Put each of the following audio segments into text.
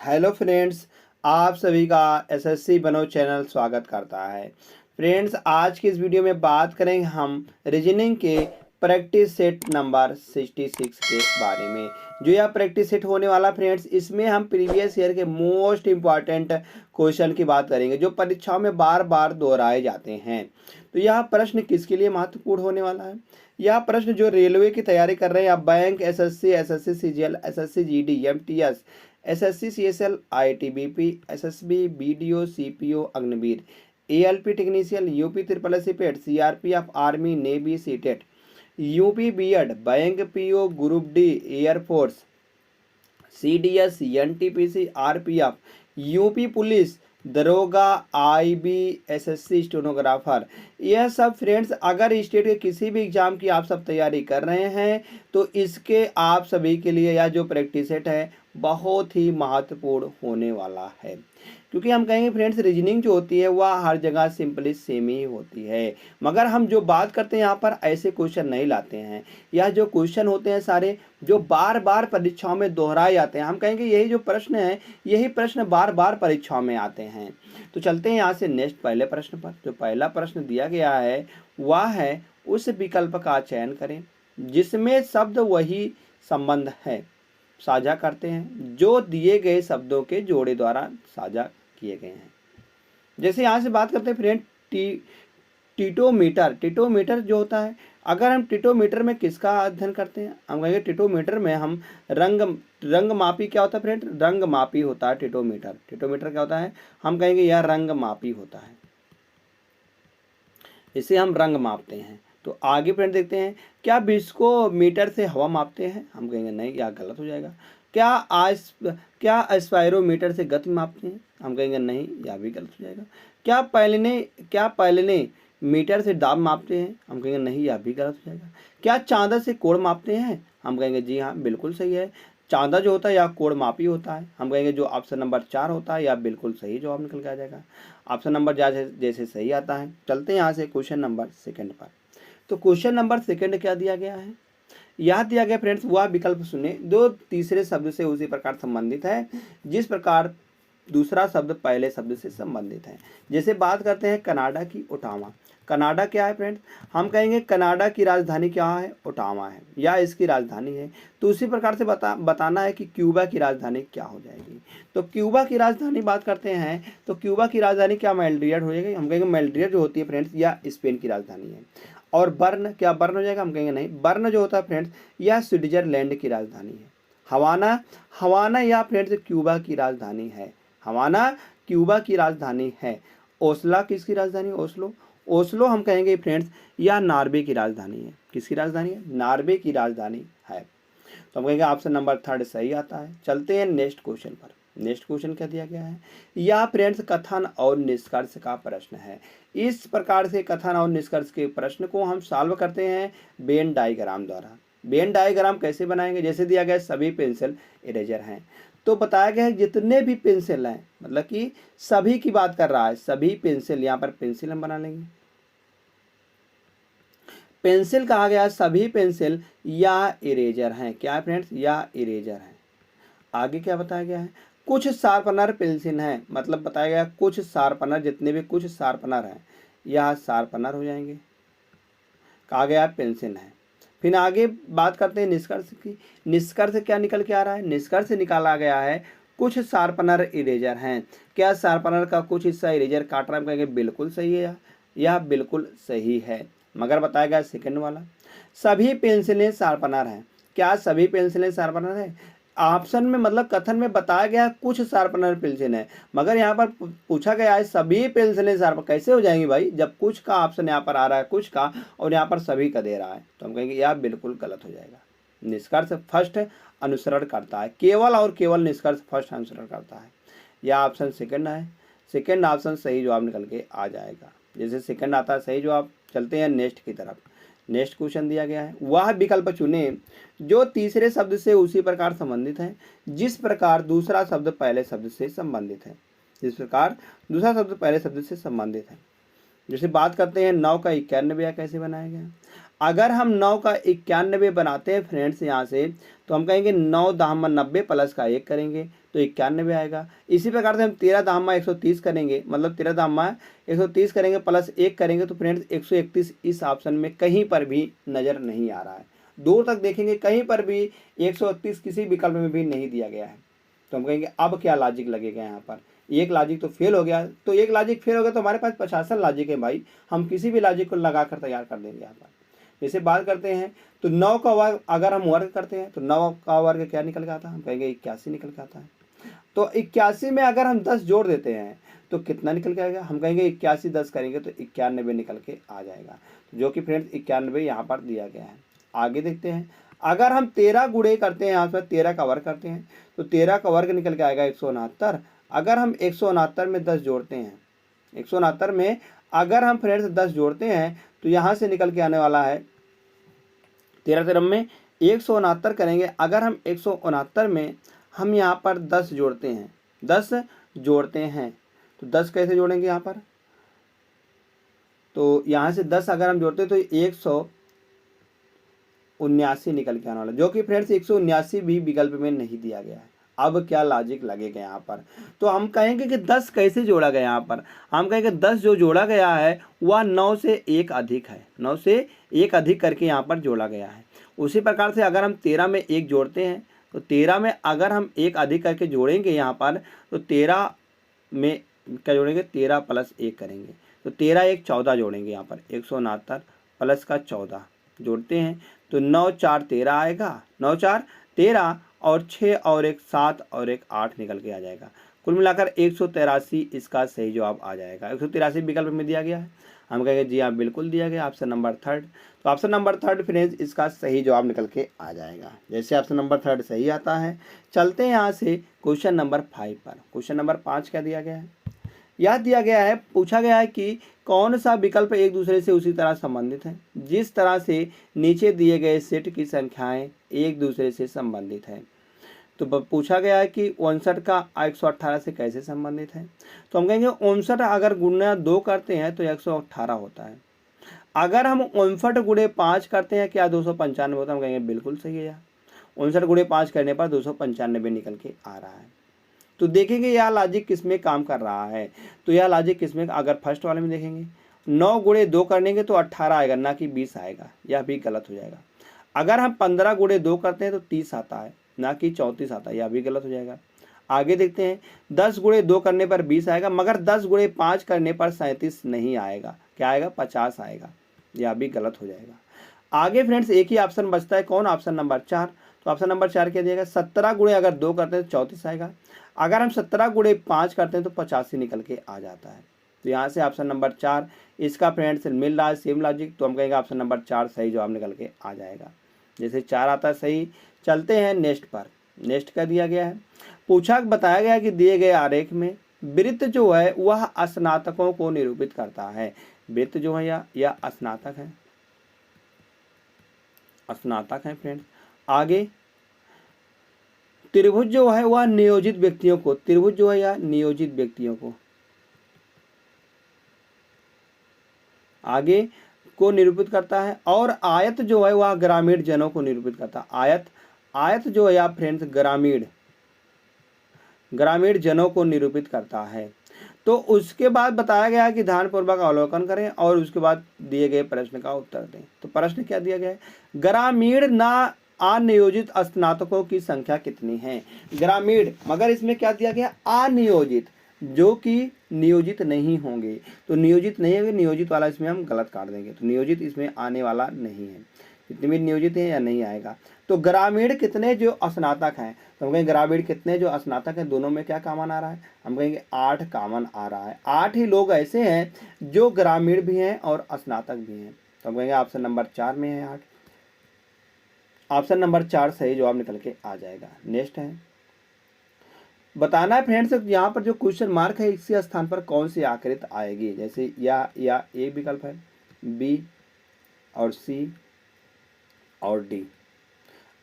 Hello friends, आप सभी का एसएससी बनो चैनल स्वागत करता है। फ्रेंड्स, आज की इस वीडियो में बात करेंगे हम रीजनिंग के प्रैक्टिस सेट नंबर 66 के बारे में। जो यह प्रैक्टिस सेट होने वाला फ्रेंड्स, इसमें हम प्रीवियस ईयर के मोस्ट इम्पॉर्टेंट क्वेश्चन की बात करेंगे जो परीक्षाओं में बार बार दोहराए जाते हैं। तो यह प्रश्न किसके लिए महत्वपूर्ण होने वाला है? यह प्रश्न जो रेलवे की तैयारी कर रहे हैं या bank, SSC CGL, SSC GD, MTS, SSC CSL, ITBP, SSB, BDO, CPO, Agniveer, ALP technician, UP triple S PET, CRPF, army, navy, CTET, UP BEd, bank PO, group D, air force, CDS, NTPC, RPF, UP police, दरोगा, IB, SSC stenographer. यह सब friends अगर state के किसी भी exam की आप सब तैयारी कर रहे हैं तो इसके आप सभी के लिए यह जो प्रैक्टिस सेट है बहुत ही महत्वपूर्ण होने वाला है। क्योंकि हम कहेंगे फ्रेंड्स, रीजनिंग जो होती है वह हर जगह सिंपली सेम ही होती है, मगर हम जो बात करते हैं यहाँ पर ऐसे क्वेश्चन नहीं लाते हैं। यह जो क्वेश्चन होते हैं सारे जो बार बार परीक्षाओं में दोहराए जाते हैं, हम कहेंगे यही जो प्रश्न है यही प्रश्न बार बार परीक्षाओं में आते हैं। तो चलते हैं यहाँ से नेक्स्ट पहले प्रश्न पर। जो पहला प्रश्न दिया गया है वह है उस विकल्प का चयन करें जिसमें शब्द वही संबंध है साझा करते हैं जो दिए गए शब्दों के जोड़े द्वारा साझा किए गए हैं। जैसे यहाँ से बात करते हैं फ्रेंड, टिटोमीटर जो होता है, अगर हम टिटोमीटर में किसका अध्ययन करते हैं? हम कहेंगे टिटोमीटर में हम रंग मापी क्या होता है फ्रेंड? रंग मापी होता है टिटोमीटर। टिटोमीटर क्या होता है? हम कहेंगे यह रंग मापी होता है, इसे हम रंग मापते हैं। तो आगे फ्रेंड देखते हैं, क्या बिस्कोमीटर से हवा मापते हैं? हम कहेंगे नहीं, यह गलत हो जाएगा। क्या एस्पायरोमीटर से गति मापते हैं? हम कहेंगे नहीं, यह भी गलत हो जाएगा। क्या पैलिने मीटर से दाब मापते हैं? हम कहेंगे नहीं, यह भी गलत हो जाएगा। क्या चांदा से कोण मापते हैं? हम कहेंगे जी हाँ, बिल्कुल सही है। चांदा जो होता है यह कोण मापी होता है। हम कहेंगे जो ऑप्शन नंबर 4 होता है यह बिल्कुल सही जवाब निकल के आ जाएगा। ऑप्शन नंबर जैसे सही आता है। चलते हैं यहाँ से क्वेश्चन नंबर सेकंड पर। तो क्वेश्चन नंबर सेकंड क्या दिया गया है? यह दिया गया फ्रेंड्स वह विकल्प सुने जो तीसरे शब्द से उसी प्रकार संबंधित है जिस प्रकार दूसरा शब्द पहले शब्द से संबंधित है। जैसे बात करते हैं कनाडा की ओटावा। कनाडा क्या है फ्रेंड्स? हम कहेंगे कनाडा की राजधानी क्या है? ओटावा है, या इसकी राजधानी है। तो उसी प्रकार से बताना है कि क्यूबा की राजधानी क्या हो जाएगी। तो क्यूबा की राजधानी बात करते हैं तो क्यूबा की राजधानी क्या मैड्रिड हो जाएगी? हम कहेंगे मैड्रिड जो होती है फ्रेंड्स यह स्पेन की राजधानी है। और बर्न क्या बर्न हो जाएगा? हम कहेंगे नहीं, बर्न जो होता है फ्रेंड्स यह स्विट्जरलैंड की राजधानी है। हवाना या फ्रेंड्स क्यूबा की राजधानी है। हवाना क्यूबा की राजधानी है। ओस्ला किसकी राजधानी? ओस्लो हम कहेंगे फ्रेंड्स यह नॉर्वे की राजधानी है। किसकी राजधानी है? नॉर्वे की राजधानी है। तो हम कहेंगे ऑप्शन नंबर 3 सही आता है। चलते हैं नेक्स्ट क्वेश्चन पर। नेक्स्ट क्वेश्चन क्या दिया गया है? यह फ्रेंड्स कथन और निष्कर्ष का प्रश्न है। इस प्रकार से कथन और निष्कर्ष के प्रश्न को हम सॉल्व करते हैं वेन डायग्राम द्वारा। वेन डायग्राम कैसे बनाएंगे? जैसे दिया गया सभी पेंसिल इरेजर हैं, तो बताया गया है जितने भी पेंसिल हैं, मतलब कि सभी की बात कर रहा है, सभी पेंसिल, यहाँ पर पेंसिल हम बना लेंगे। पेंसिल कहा गया सभी पेंसिल या इरेजर हैं। क्या है फ्रेंड्स? या इरेजर हैं। आगे क्या बताया गया है? कुछ शार्पनर पेंसिल हैं, मतलब बताया गया कुछ शार्पनर, जितने भी कुछ शार्पनर हैं यह शार्पनर हो जाएंगे। कहा गया पेंसिल है। फिर आगे बात करते हैं निष्कर्ष की। निष्कर्ष क्या निकल के आ रहा है? निष्कर्ष निकाला गया है कुछ शार्पनर इरेजर हैं। क्या शार्पनर का कुछ हिस्सा इरेजर काट रहा है? कहेंगे बिल्कुल सही है, यह बिल्कुल सही है। मगर बताया गया सेकंड वाला सभी पेंसिलें शार्पनर हैं। क्या सभी पेंसिलें शार्पनर है? ऑप्शन में मतलब कथन में बताया गया है कुछ शार्पनर पेंसिल है, मगर यहाँ पर पूछा गया है सभी पेंसिलें शार्प। कैसे हो जाएंगी भाई जब कुछ का ऑप्शन यहाँ पर आ रहा है कुछ का और यहाँ पर सभी का दे रहा है? तो हम कहेंगे यह बिल्कुल गलत हो जाएगा। निष्कर्ष फर्स्ट अनुसरण करता है, केवल और केवल निष्कर्ष फर्स्ट अनुसरण करता है। यह ऑप्शन सेकंड है। सेकंड ऑप्शन सही जवाब निकल के आ जाएगा। जैसे सेकंड आता है सही जवाब। चलते हैं नेक्स्ट की तरफ। नेक्स्ट क्वेश्चन दिया गया है वह विकल्प चुने जो तीसरे शब्द से उसी प्रकार संबंधित है जिस प्रकार दूसरा शब्द पहले शब्द से संबंधित है। जिस प्रकार दूसरा शब्द पहले शब्द से संबंधित है। जैसे बात करते हैं 9 का 91 कैसे बनाया गया? अगर हम 9 का 91 बनाते हैं फ्रेंड्स यहाँ से, तो हम कहेंगे 9 दाहमा 90 प्लस का 1 करेंगे तो 91 आएगा। इसी प्रकार से हम 13 दाहमा 130 करेंगे, मतलब 13 दाहमा 130 करेंगे प्लस 1 करेंगे तो फ्रेंड्स 131 इस ऑप्शन में कहीं पर भी नज़र नहीं आ रहा है। दूर तक देखेंगे कहीं पर भी 131 किसी विकल्प में भी नहीं दिया गया है। तो हम कहेंगे अब क्या लॉजिक लगेगा यहाँ पर, एक लॉजिक तो फेल हो गया, तो एक लॉजिक फेल हो गया तो हमारे पास 50 लॉजिक है भाई, हम किसी भी लॉजिक को लगा कर तैयार कर देंगे यहाँ पर। जैसे बात करते हैं तो 9 का वर्ग अगर हम वर्ग करते हैं तो 9 का वर्ग क्या निकल के आता है, हम कहेंगे 81 निकल के आता है। तो 81 में अगर हम 10 जोड़ देते हैं तो कितना निकल के आएगा, हम कहेंगे 81 10 करेंगे तो 91 निकल के आ जाएगा, जो कि फ्रेंड्स 91 यहाँ पर दिया गया है। आगे देखते हैं, अगर हम 13 गुणे करते हैं यहाँ पर 13 का वर्ग करते हैं तो 13 का वर्ग निकल के आएगा 169। अगर हम 169 में 10 जोड़ते हैं, 169 में अगर हम फ्रेंड्स 10 जोड़ते हैं तो यहाँ से निकल के आने वाला है 13 13 में 169 करेंगे। अगर हम 169 में हम यहाँ पर 10 जोड़ते हैं, 10 जोड़ते हैं तो 10 कैसे जोड़ेंगे यहाँ पर, तो यहाँ से 10 अगर हम जोड़ते हैं तो 179 निकल के आने वाला, जो कि फ्रेंड्स 179 भी विकल्प में नहीं दिया गया है। अब क्या लॉजिक लगेगा यहाँ पर, तो हम कहेंगे कि 10 कैसे जोड़ा गया यहाँ पर, हम कहेंगे 10 जो जोड़ा गया है वह 9 से 1 अधिक है, 9 से 1 अधिक करके यहाँ पर जोड़ा गया है। उसी प्रकार से अगर हम 13 में 1 जोड़ते हैं तो 13 में अगर हम 1 अधिक करके जोड़ेंगे यहाँ पर तो 13 में क्या जोड़ेंगे, 13 प्लस 1 करेंगे तो 13 1 14 जोड़ेंगे यहाँ पर 169 प्लस का 14 जोड़ते हैं तो 9 4 13 आएगा, 9 4 13 और 6 और 1 7 और 1 8 निकल के आ जाएगा। कुल मिलाकर 183 इसका सही जवाब आ जाएगा। 183 विकल्प में दिया गया है, हम कहेंगे जी हाँ बिल्कुल दिया गया, ऑप्शन नंबर 3। तो ऑप्शन नंबर 3 फ्रेंड्स इसका सही जवाब निकल के आ जाएगा। जैसे ऑप्शन नंबर 3 सही आता है, चलते हैं यहाँ से क्वेश्चन नंबर 5 पर। क्वेश्चन नंबर 5 क्या दिया गया है, यह दिया गया है, पूछा गया है कि कौन सा विकल्प एक दूसरे से उसी तरह संबंधित है जिस तरह से नीचे दिए गए सेट की संख्याएं एक दूसरे से संबंधित है। तो पूछा गया है कि 59 का 118 से कैसे संबंधित है, तो हम कहेंगे 59 अगर गुणा 2 करते हैं तो 118 होता है। अगर हम 59 गुणे 5 करते हैं क्या 295 होता है, हम कहेंगे बिल्कुल सही है, 59 गुणे 5 करने पर 295 निकल के आ रहा है। तो देखेंगे यह लॉजिक किस में काम कर रहा है, तो यह लॉजिक किस में, अगर फर्स्ट वाले में देखेंगे 9 गुणे 2 करेंगे तो 18 आएगा ना कि 20 आएगा, यह भी गलत हो जाएगा। अगर हम 15 गुणे 2 करते हैं तो 30 आता है ना कि 34 आता है, यह भी गलत हो जाएगा। आगे देखते हैं 10 गुणे 2 करने पर 20 आएगा, मगर 10 गुणे 5 करने पर 37 नहीं आएगा, क्या आएगा 50 आएगा, यह भी गलत हो जाएगा। आगे फ्रेंड्स एक ही ऑप्शन बचता है, कौन, ऑप्शन नंबर 4। तो ऑप्शन नंबर 4 क्या दिएगा, 17 गुणे अगर 2 करते हैं तो 34 आएगा, अगर हम 17 गुणे 5 करते हैं तो 85 निकल के आ जाता है। तो यहाँ से ऑप्शन नंबर 4 इसका फ्रेंड्स मिल रहा है सेम लॉजिक, तो हम कहेंगे ऑप्शन नंबर 4 सही जवाब निकल के आ जाएगा। जैसे 4 आता है सही। चलते हैं नेक्स्ट पर। नेक्स्ट क्या दिया गया है, बताया गया है कि दिए गए आरेख में वृत्त जो है वह स्नातकों को निरूपित करता है। वृत्त जो है या स्नातक है, स्नातक है फ्रेंड्स। आगे त्रिभुज जो है वह नियोजित व्यक्तियों को, त्रिभुज जो है या नियोजित व्यक्तियों को आगे को निरूपित करता है। और आयत जो है वह ग्रामीण जनों को निरूपित करता है। आयत जो है या फ्रेंड्स ग्रामीण जनों को निरूपित करता है। तो उसके बाद बताया गया है कि ध्यानपूर्वक अवलोकन करें और उसके बाद दिए गए प्रश्न का उत्तर दें। तो प्रश्न क्या दिया गया है, ग्रामीण ना अनियोजित स्नातकों की संख्या कितनी है। ग्रामीण, मगर इसमें क्या दिया गया, अनियोजित, जो कि नियोजित नहीं होंगे। तो नियोजित नहीं होंगे, नियोजित वाला इसमें हम गलत काट देंगे, तो नियोजित इसमें आने वाला नहीं है। कितने भी नियोजित है या नहीं आएगा। तो ग्रामीण कितने जो स्नातक हैं, तो हम कहेंगे ग्रामीण कितने जो स्नातक हैं, दोनों में क्या कॉमन आ रहा है, हम कहेंगे 8 कॉमन आ रहा है। 8 ही लोग ऐसे हैं जो ग्रामीण भी हैं और स्नातक भी हैं। तो हम कहेंगे ऑप्शन नंबर 4 में है 8। ऑप्शन नंबर 4 सही जवाब निकल के आ जाएगा। नेक्स्ट है, बताना है फ्रेंड्स यहाँ पर जो क्वेश्चन मार्क है इसके स्थान पर कौन सी आकृति आएगी। जैसे या ए विकल्प है, बी और सी और डी।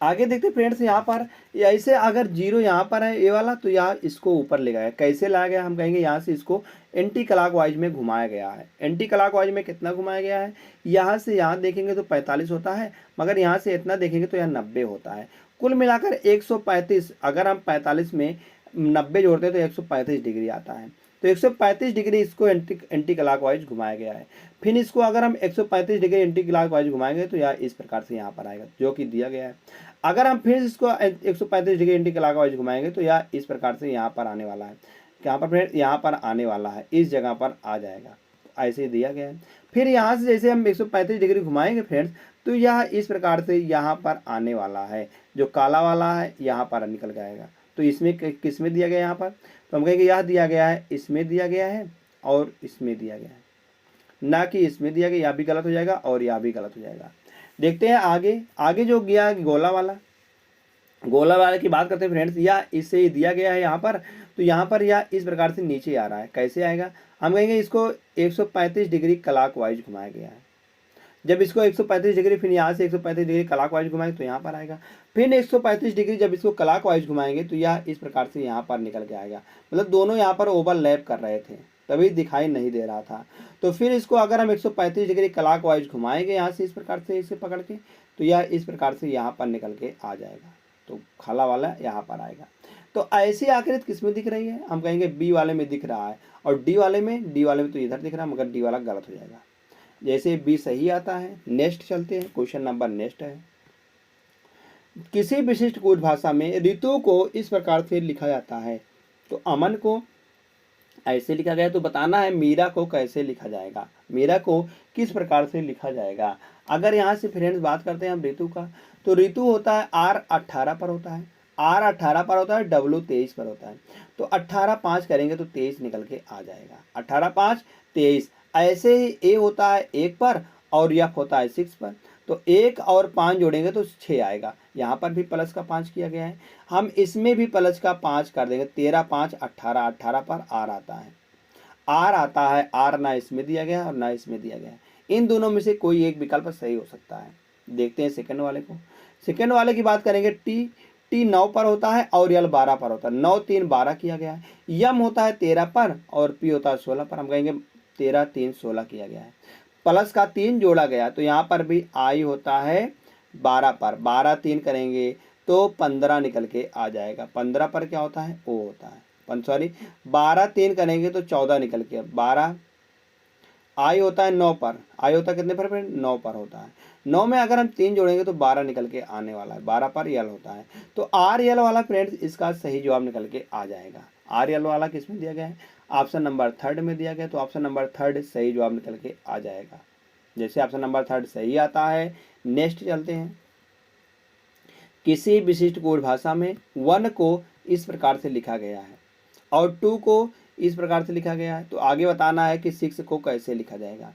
आगे देखते फ्रेंड्स यहाँ पर ऐसे अगर जीरो यहाँ पर है ये वाला, तो यहाँ इसको ऊपर ले गया। कैसे लाया गया, हम कहेंगे यहाँ से इसको एंटी क्लॉक वाइज में घुमाया गया है। एंटी क्लॉक वाइज में कितना घुमाया गया है, यहाँ से यहाँ देखेंगे तो 45 होता है, मगर यहाँ से इतना देखेंगे तो यहाँ 90 होता है। कुल मिलाकर 135, अगर हम 45 में 90 जोड़ते हैं तो 135 डिग्री आता है। तो 135 डिग्री इसको एंटी क्लॉक वाइज घुमाया गया है। फिर इसको अगर हम 135 डिग्री एंटी क्लॉक वाइज घुमाएंगे तो यह इस प्रकार से यहाँ पर आएगा, जो कि दिया गया है। अगर हम फिर इसको 135 डिग्री एंटी क्लॉक वाइज घुमाएंगे तो यह इस प्रकार से यहाँ पर आने वाला है। यहाँ पर फ्रेंड्स यहाँ पर आने वाला है, इस जगह पर आ जाएगा, ऐसे ही दिया गया है। फिर यहाँ से जैसे हम 135 डिग्री घुमाएंगे फ्रेंड्स, तो यह इस प्रकार से यहाँ पर आने वाला है, जो काला वाला है यहाँ पर निकल जाएगा। तो इसमें किस में दिया गया यहाँ पर, तो हम कहेंगे यह दिया गया है, इसमें दिया गया है और इसमें दिया गया है, ना कि इसमें दिया गया। यह भी गलत हो जाएगा और यह भी गलत हो जाएगा। देखते हैं आगे। आगे जो गया गोला वाला की बात करते हैं फ्रेंड्स, या इससे ही दिया गया है यहाँ पर, तो यहाँ पर यह इस प्रकार से नीचे आ रहा है। कैसे आएगा, हम कहेंगे इसको 135 डिग्री क्लॉक वाइज घुमाया गया है। जब इसको 135 डिग्री फिर यहाँ से 135 डिग्री क्लॉक वाइज घुमाएंगे तो यहाँ पर आएगा। फिर 135 डिग्री जब इसको क्लॉक वाइज घुमाएंगे तो यह इस प्रकार से यहाँ पर निकल के आएगा। मतलब दोनों यहाँ पर ओवरलैप कर रहे थे, तभी दिखाई नहीं दे रहा था। तो फिर इसको अगर हम 135 डिग्री क्लॉक वाइज घुमाएंगे यहाँ से इस प्रकार से इसे पकड़ के, तो यह इस प्रकार से यहाँ पर निकल के आ जाएगा। तो खाला वाला यहाँ पर आएगा। तो ऐसी आकृति किस में दिख रही है, हम कहेंगे बी वाले में दिख रहा है, और डी वाले में तो इधर दिख रहा है, मगर डी वाला गलत हो जाएगा। जैसे बी सही आता है। नेक्स्ट चलते हैं, क्वेश्चन नंबर नेक्स्ट है। किसी विशिष्ट कुछ भाषा में ऋतु को इस प्रकार से लिखा जाता है। तो अमन को ऐसे लिखा गया, तो बताना है मीरा को कैसे लिखा जाएगा, मीरा को किस प्रकार से लिखा जाएगा। अगर यहाँ से फ्रेंड्स बात करते हैं हम ऋतु का, तो ऋतु होता है R 18 पर होता है, R 18 पर होता है, W 23 पर होता है। तो 18 5 करेंगे तो 23 निकल के आ जाएगा। 18 5 23। ऐसे ही ए होता है 1 पर और F होता है 6 पर, तो 1 और 5 जोड़ेंगे तो 6 आएगा। यहाँ पर भी प्लस का 5 किया गया है, हम इसमें भी प्लस का 5 कर देंगे। 13 5 18, 18 पर R आता है, R आता है। R ना इसमें दिया गया और ना इसमें दिया गया है। इन दोनों में से कोई एक विकल्प सही हो सकता है। देखते हैं सेकंड वाले को। सेकंड वाले की बात करेंगे, टी 9 पर होता है और यल 12 पर होता है। 9 3 12 किया गया है। यम होता है 13 पर और पी होता है 16 पर, हम कहेंगे 13 3 16 किया गया है। प्लस का 3 जोड़ा गया, तो यहाँ पर भी आई होता है 12 पर। 12 3 करेंगे तो 15 निकल के आ जाएगा। 15 पर क्या होता है, ओ होता है। 12 3 करेंगे तो 14 निकल के। 12 आई होता है 9 पर, आई होता है कितने पर फ्रेंड, 9 पर होता है। 9 में अगर हम 3 जोड़ेंगे तो 12 निकल के आने वाला है। 12 पर यल होता है, तो आर यल वाला फ्रेंड्स इसका सही जवाब निकल के आ जाएगा। आर यल वाला किस में दिया गया है, ऑप्शन नंबर 3 में दिया गया, तो ऑप्शन नंबर 3 सही जवाब निकल के आ जाएगा। जैसे ऑप्शन नंबर 3 सही आता है। नेक्स्ट चलते हैं। किसी विशिष्ट कोड भाषा में 1 को इस प्रकार से लिखा गया है और 2 को इस प्रकार से लिखा गया है, तो आगे बताना है कि 6 को कैसे लिखा जाएगा।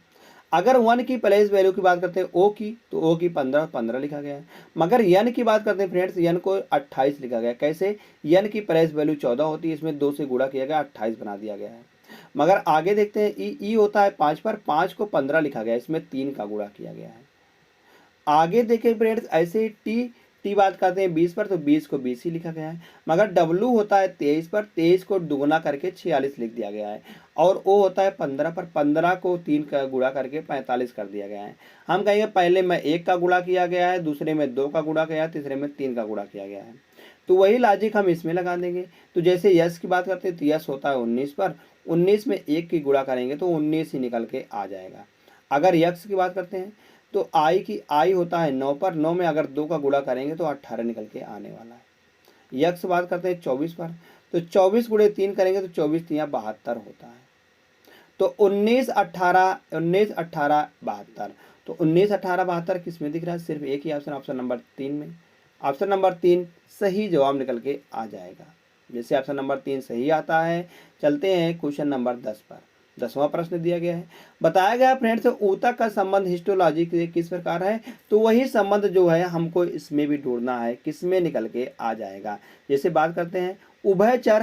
अगर 1 की प्लेस वैल्यू की बात करते हैं ओ की, तो ओ की 15 15 लिखा गया है। मगर यन की बात करते हैं फ्रेंड्स, यन को 28 लिखा गया। कैसे, यन की प्लेस वैल्यू 14 होती है, इसमें 2 से गुणा किया गया, 28 बना दिया गया है। मगर आगे देखते हैं, ई होता है 5 पर, 5 को 15 लिखा गया, इसमें 3 का गुणा किया गया है। आगे देखें फ्रेंड्स, ऐसे ही टी बात करते हैं 20 पर, तो 20 को 20 ही लिखा गया है। मगर डब्लू होता है 23 पर, 23 को दुगुना करके 46 लिख दिया गया है। और ओ होता है 15 पर, 15 को 3 का गुणा करके 45 कर दिया गया है। हम कहेंगे पहले में 1 का गुणा किया गया है, दूसरे में 2 का गुणा किया है, तीसरे में 3 का गुणा किया गया है। तो वही लॉजिक हम इसमें लगा देंगे। तो जैसे यस की बात करते हैं, तो यस होता है 19 पर, 19 में 1 की गुणा करेंगे तो 19 ही निकल के आ जाएगा। अगर यक्स की बात करते हैं, तो आई होता है 9 पर, 9 में अगर 2 का गुणा करेंगे तो 18 निकल के आने वाला है। यक्स बात करते हैं 24 पर, तो 24 गुणे 3 करेंगे तो 24 3 72 होता है। तो 19 18 72, तो 19 18 72 किस में दिख रहा है, सिर्फ एक ही ऑप्शन, ऑप्शन नंबर 3 में। ऑप्शन नंबर 3 सही जवाब निकल के आ जाएगा। जैसे ऑप्शन नंबर 3 सही आता है। चलते हैं क्वेश्चन नंबर 10 पर। 10वां प्रश्न दिया गया है, बताया गया फ्रेंड्स ऊतक का संबंध हिस्टोलॉजी के किस प्रकार है। तो वही संबंध जो है हमको इसमें भी ढूंढना है, किस में निकल के आ जाएगा। जैसे बात करते हैं, उभयचर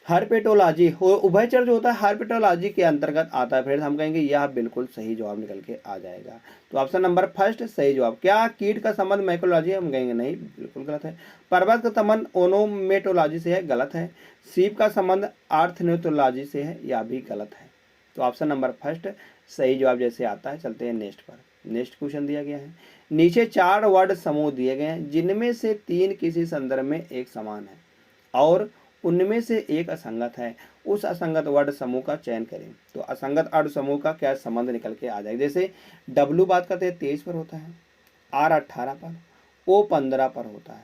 हर्पेटोलॉजी हो उभयचर जो होता है हर्पेटोलॉजी के अंतर्गत आता है फ्रेंड्स। हम कहेंगे यह बिल्कुल सही जवाब निकल के आ जाएगा। तो ऑप्शन नंबर फर्स्ट सही जवाब। क्या कीट का संबंध माइकोलॉजी है? हम कहेंगे नहीं, बिल्कुल गलत है। पर्वत का संबंध ओनोमेटोलॉजी से है, गलत है। सीप का संबंध आर्थनेटोलॉजी से है, यह भी गलत है। तो ऑप्शन नंबर फर्स्ट सही जवाब जैसे आता है। चलते हैं नेक्स्ट पर। नेक्स्ट क्वेश्चन दिया गया है, नीचे 4 वर्ड समूह दिए गए हैं जिनमें से 3 किसी संदर्भ में एक समान है और उनमें से एक असंगत है। उस असंगत वर्ड समूह का चयन करें। तो असंगत अर्ध समूह का क्या संबंध निकल के आ जाएगा? जैसे डब्लू बात करते हैं 23 पर होता है, आर 18 पर, ओ 15 पर होता है,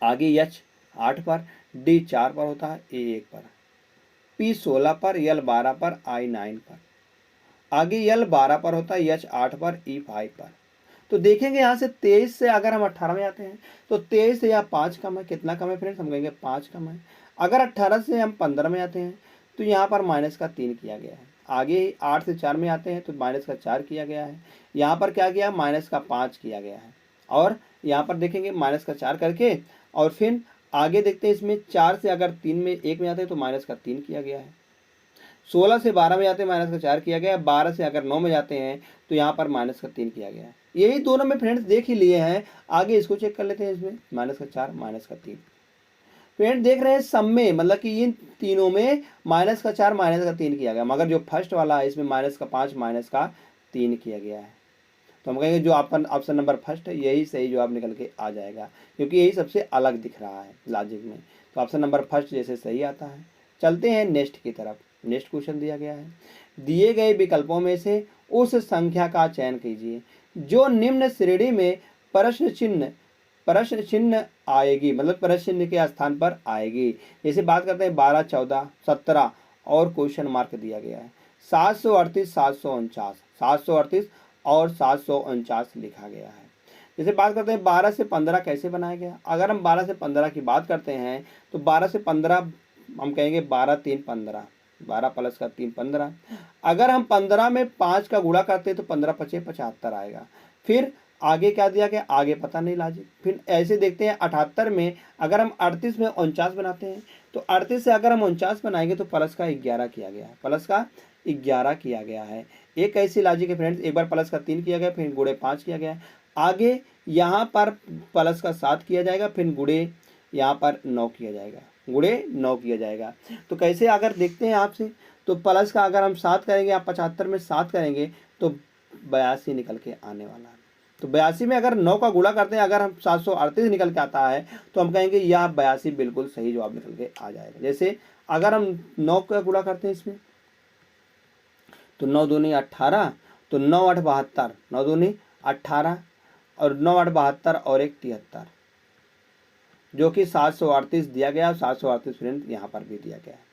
आगे एच 8 पर, डी 4 पर होता है, ए 1 पर, पी 16 पर, यल 12 पर, आई 9 पर, आगे यल 12 पर होता है, एच 8 पर, ई 5 पर। तो देखेंगे यहाँ से 23 से अगर हम 18 में आते हैं तो 23 से यहाँ 5 कम है। कितना कम है फ्रेंड्स? हम कहेंगे 5 कम है। अगर 18 से हम 15 में आते हैं तो यहाँ पर माइनस का 3 किया गया है। आगे 8 से 4 में आते हैं तो माइनस का 4 किया गया है। यहाँ पर क्या किया? माइनस का 5 किया गया है। और यहाँ पर देखेंगे माइनस का 4 करके, और फिर आगे देखते हैं इसमें 4 से अगर 3 में 1 में आते हैं तो माइनस का 3 किया गया है। 16 से 12 में जाते हैं माइनस का 4 किया गया है। 12 से अगर 9 में जाते हैं तो यहाँ पर माइनस का 3 किया गया है। यही दोनों में फ्रेंड्स देख ही लिए हैं। आगे इसको चेक कर लेते हैं। इसमें माइनस का 4 माइनस का 3 फ्रेंड देख रहे हैं सब में, मतलब कि इन तीनों में माइनस का 4 माइनस का 3 किया गया, मगर जो फर्स्ट वाला है इसमें माइनस का 5 माइनस का 3 किया गया है। तो हम कहेंगे जो ऑप्शन नंबर फर्स्ट है यही सही जवाब निकल के आ जाएगा, क्योंकि यही सबसे अलग दिख रहा है लॉजिक में। तो ऑप्शन नंबर फर्स्ट जैसे सही आता है। चलते हैं नेक्स्ट की तरफ। नेक्स्ट क्वेश्चन दिया गया है, दिए गए विकल्पों में से उस संख्या का चयन कीजिए जो निम्न श्रेणी में प्रश्न चिन्ह आएगी, मतलब प्रश्न चिन्ह के स्थान पर आएगी। जैसे बात करते हैं 12, 14, 17 और क्वेश्चन मार्क दिया गया है। 738, 749, 738 और 749 लिखा गया है। जैसे बात करते हैं 12 से 15 कैसे बनाया गया। अगर हम 12 से 15 की बात करते हैं तो 12 से 15 हम कहेंगे 12 3 15, 12 प्लस का 3 15। अगर हम 15 में 5 का गुणा करते हैं तो 15 5 75 आएगा। फिर आगे क्या दिया गया आगे पता नहीं लॉजिक। फिर ऐसे देखते हैं 78 में अगर हम 38 में 49 बनाते हैं तो 38 से अगर हम 49 बनाएंगे तो प्लस का 11 किया गया है, प्लस का 11 किया गया है। एक ऐसी लॉजिक है फ्रेंड्स, एक बार प्लस का 3 किया गया फिर गुणे 5 किया गया है। आगे यहाँ पर प्लस का 7 किया जाएगा फिर गुणे यहाँ पर 9 किया जाएगा, गुणे 9 किया जाएगा। तो कैसे अगर देखते हैं आपसे, तो प्लस का अगर हम 7 करेंगे, आप 75 में 7 करेंगे तो 82 निकल के आने वाला है। तो 82 में अगर 9 का गुणा करते हैं, अगर हम 738 निकल के आता है तो हम कहेंगे यह 82 बिल्कुल सही जवाब निकल के आ जाएगा। जैसे अगर हम 9 का गुणा करते हैं इसमें तो 9 दूनी 18, तो 9 8 72, 9 दूनी 18 और 9 8 72 और 1 73, जो कि 738 दिया गया। 738 फ्रेंड यहाँ पर भी दिया गया है।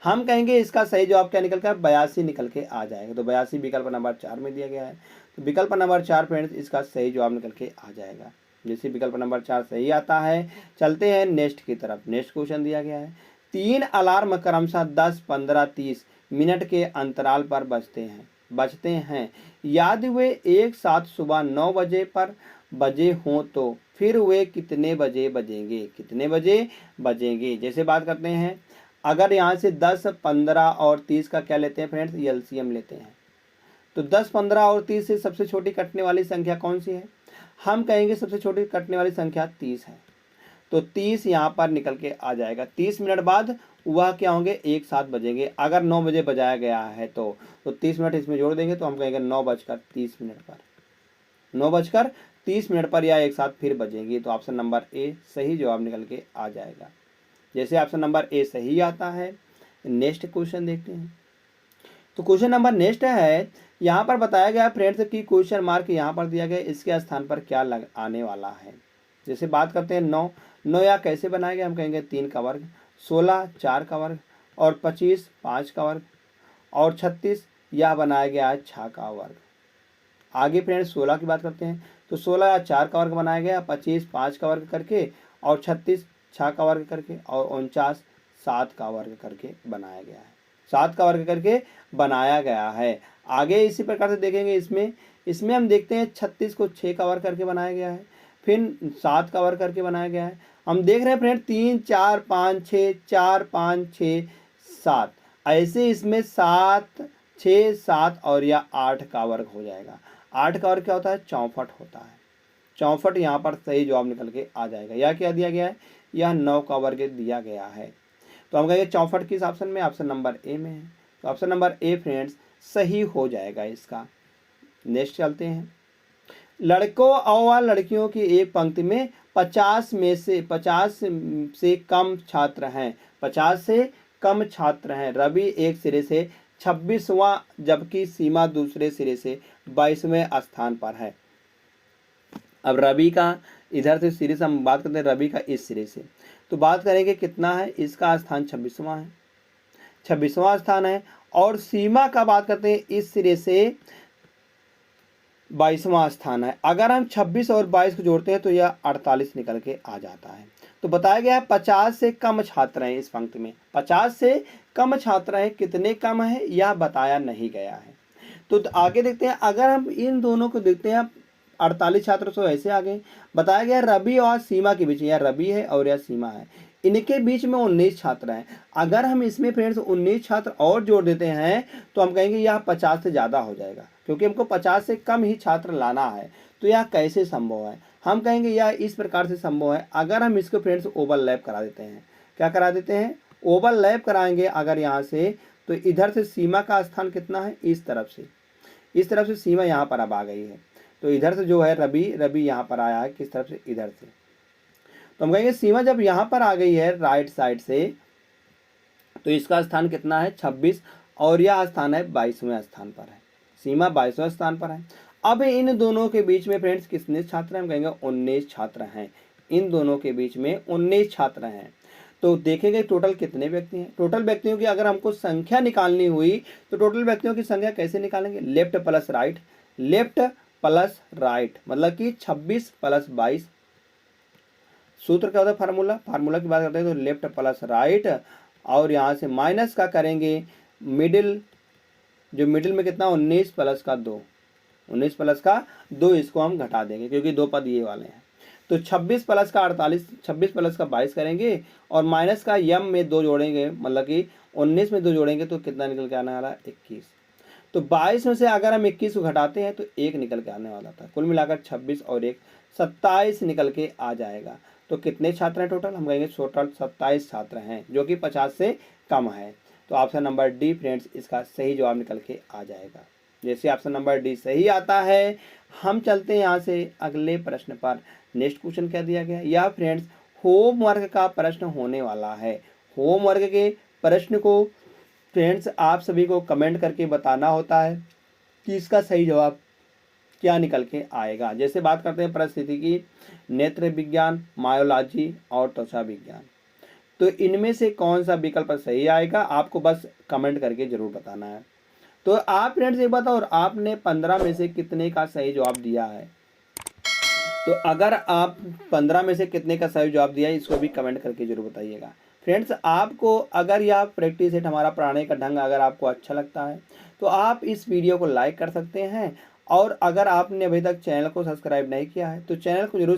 हम कहेंगे इसका सही जवाब क्या निकल कर 82 निकल के आ जाएगा। तो 82 विकल्प नंबर 4 में दिया गया है। तो विकल्प नंबर 4 फ्रेंड्स इसका सही जवाब निकल के आ जाएगा। जैसे विकल्प नंबर 4 सही आता है। चलते हैं नेक्स्ट की तरफ। नेक्स्ट क्वेश्चन दिया गया है, 3 अलार्म क्रमशः 10, 15, 30 मिनट के अंतराल पर बजते हैं। यदि वे एक साथ सुबह 9 बजे पर बजे हों तो फिर वे कितने बजे बजेंगे? कितने बजे बजेंगे? जैसे बात करते हैं, अगर यहाँ से 10, 15 और 30 का क्या लेते हैं फ्रेंड्स? एलसीएम लेते हैं। तो 10, 15 और 30 से सबसे छोटी कटने वाली संख्या कौन सी है? हम कहेंगे सबसे छोटी कटने वाली संख्या 30 है। तो 30 यहाँ पर निकल के आ जाएगा। 30 मिनट बाद वह क्या होंगे? एक साथ बजेंगे। अगर 9 बजे बजाया गया है तो 30 मिनट इसमें जोड़ देंगे तो हम कहेंगे 9:30 पर, 9:30 पर या एक साथ फिर बजेंगी। तो ऑप्शन नंबर ए सही जवाब निकल के आ जाएगा। जैसे ऑप्शन नंबर ए सही आता है। नेक्स्ट क्वेश्चन देखते हैं। तो क्वेश्चन नंबर नेक्स्ट है, यहाँ पर बताया गया फ्रेंड्स कि क्वेश्चन मार्क यहाँ पर दिया गया, इसके स्थान पर क्या आने वाला है। जैसे बात करते हैं 9 या कैसे बनाया गया? हम कहेंगे 3 का वर्ग, 16 4 का वर्ग और 25 5 का वर्ग और 36 यह बनाया गया है 6 का वर्ग। आगे फ्रेंड्स 16 की बात करते हैं तो 16 या 4 का वर्ग बनाया गया, 25 5 का वर्ग करके और 36 6 का वर्ग करके और 49 7 का वर्ग करके बनाया गया है। 7 का वर्ग करके बनाया गया है। आगे इसी प्रकार से देखेंगे इसमें हम देखते हैं 36 को 6 का वर्ग करके बनाया गया है, फिर 7 का वर्ग करके बनाया गया है हम देख रहे हैं फ्रेंड 3 4 5 6 4 5 6 7, ऐसे इसमें 7 6 7 और या 8 का वर्ग हो जाएगा। 8 का वर्ग क्या होता है? 64 होता है। 64 यहाँ पर सही जवाब निकल के आ जाएगा। यह क्या दिया गया है? यह 9 का वर्ग दिया गया है। तो हम कहेंगे 64 किस ऑप्शन में? ऑप्शन नंबर ए में है। तो ऑप्शन नंबर ए फ्रेंड्स सही हो जाएगा इसका। नेक्स्ट चलते हैं। लड़कों और लड़कियों की एक पंक्ति में 50 से कम छात्र हैं। 50 से कम छात्र हैं। रवि एक सिरे से 26वां जबकि सीमा दूसरे सिरे से 22वें स्थान पर है। अब रवि का इधर से सिरे से हम बात करते हैं, रवि का इस सिरे से, तो बात करेंगे कितना है? इसका स्थान 26वां है, 26वां स्थान है। और सीमा का बात करते हैं, इस सिरे से 22वां स्थान है। अगर हम 26 और 22 को जोड़ते हैं तो यह 48 निकल के आ जाता है। तो बताया गया है 50 से कम छात्र हैं इस पंक्ति में। 50 से कम छात्र हैं, कितने कम है यह बताया नहीं गया है। तो आगे देखते हैं, अगर हम इन दोनों को देखते हैं, 48 छात्र तो ऐसे आ गए। बताया गया रवि और सीमा के बीच, यह रवि है और यह सीमा है, इनके बीच में 19 छात्र हैं। अगर हम इसमें फ्रेंड्स 19 छात्र और जोड़ देते हैं तो हम कहेंगे यह 50 से ज़्यादा हो जाएगा, क्योंकि हमको 50 से कम ही छात्र लाना है। तो यह कैसे संभव है? हम कहेंगे यह इस प्रकार से संभव है, अगर हम इसको फ्रेंड्स ओवरलैप करा देते हैं। क्या करा देते हैं? ओवरलैप कराएंगे अगर यहाँ से, तो इधर से सीमा का स्थान कितना है? इस तरफ से सीमा यहाँ पर अब आ गई है। तो इधर से जो है रवि यहाँ पर आया है, किस तरफ से? इधर से। तो हम कहेंगे सीमा जब यहाँ पर आ गई है राइट साइड से, तो इसका स्थान कितना है? 26 और यह स्थान है 22वें स्थान पर है। सीमा 22वें स्थान पर है। अब इन दोनों के बीच में फ्रेंड्स कितने छात्र हैं? हम कहेंगे 19 छात्र हैं। इन दोनों के बीच में 19 छात्र हैं। तो देखेंगे टोटल कितने व्यक्ति हैं। टोटल व्यक्तियों की अगर हमको संख्या निकालनी हुई तो टोटल व्यक्तियों की संख्या कैसे निकालेंगे? लेफ्ट प्लस राइट, मतलब कि 26 प्लस 22। सूत्र क्या होता है? फार्मूला की बात करते हैं तो लेफ्ट प्लस राइट, और यहाँ से माइनस का करेंगे मिडिल, जो मिडिल में कितना? 19 प्लस का 2, 19 प्लस का 2, इसको हम घटा देंगे क्योंकि दो पद ये वाले हैं। तो 26 प्लस का 48, 26 प्लस का 22 करेंगे और माइनस का यम में 2 जोड़ेंगे, मतलब कि 19 में 2 जोड़ेंगे तो कितना निकल के आने वाला? 21। तो 22 में से अगर हम 21 को घटाते हैं तो 1 निकल के आने वाला था। कुल मिलाकर 26 और 1 27 निकल के आ जाएगा। तो कितने छात्र हैं टोटल? हम कहेंगे टोटल 27 छात्र हैं, जो कि 50 से कम है। तो ऑप्शन नंबर डी फ्रेंड्स इसका सही जवाब निकल के आ जाएगा। जैसे ऑप्शन नंबर डी सही आता है, हम चलते हैं यहाँ से अगले प्रश्न पर। नेक्स्ट क्वेश्चन क्या दिया गया? यह फ्रेंड्स होमवर्क का प्रश्न होने वाला है। होमवर्क के प्रश्न को फ्रेंड्स आप सभी को कमेंट करके बताना होता है कि इसका सही जवाब क्या निकल के आएगा। जैसे बात करते हैं परिस्थितिकी, नेत्र विज्ञान, मायोलॉजी और त्वचा विज्ञान, तो इनमें से कौन सा विकल्प सही आएगा आपको बस कमेंट करके जरूर बताना है। तो आप फ्रेंड्स एक बताओ, और आपने 15 में से कितने का सही जवाब दिया है? तो अगर आप 15 में से कितने का सही जवाब दिया है इसको भी कमेंट करके जरूर बताइएगा। फ्रेंड्स आपको अगर यह प्रैक्टिस सेट हमारा पढ़ाने का ढंग अगर आपको अच्छा लगता है तो आप इस वीडियो को लाइक कर सकते हैं, और अगर आपने अभी तक चैनल को सब्सक्राइब नहीं किया है तो चैनल को जरूर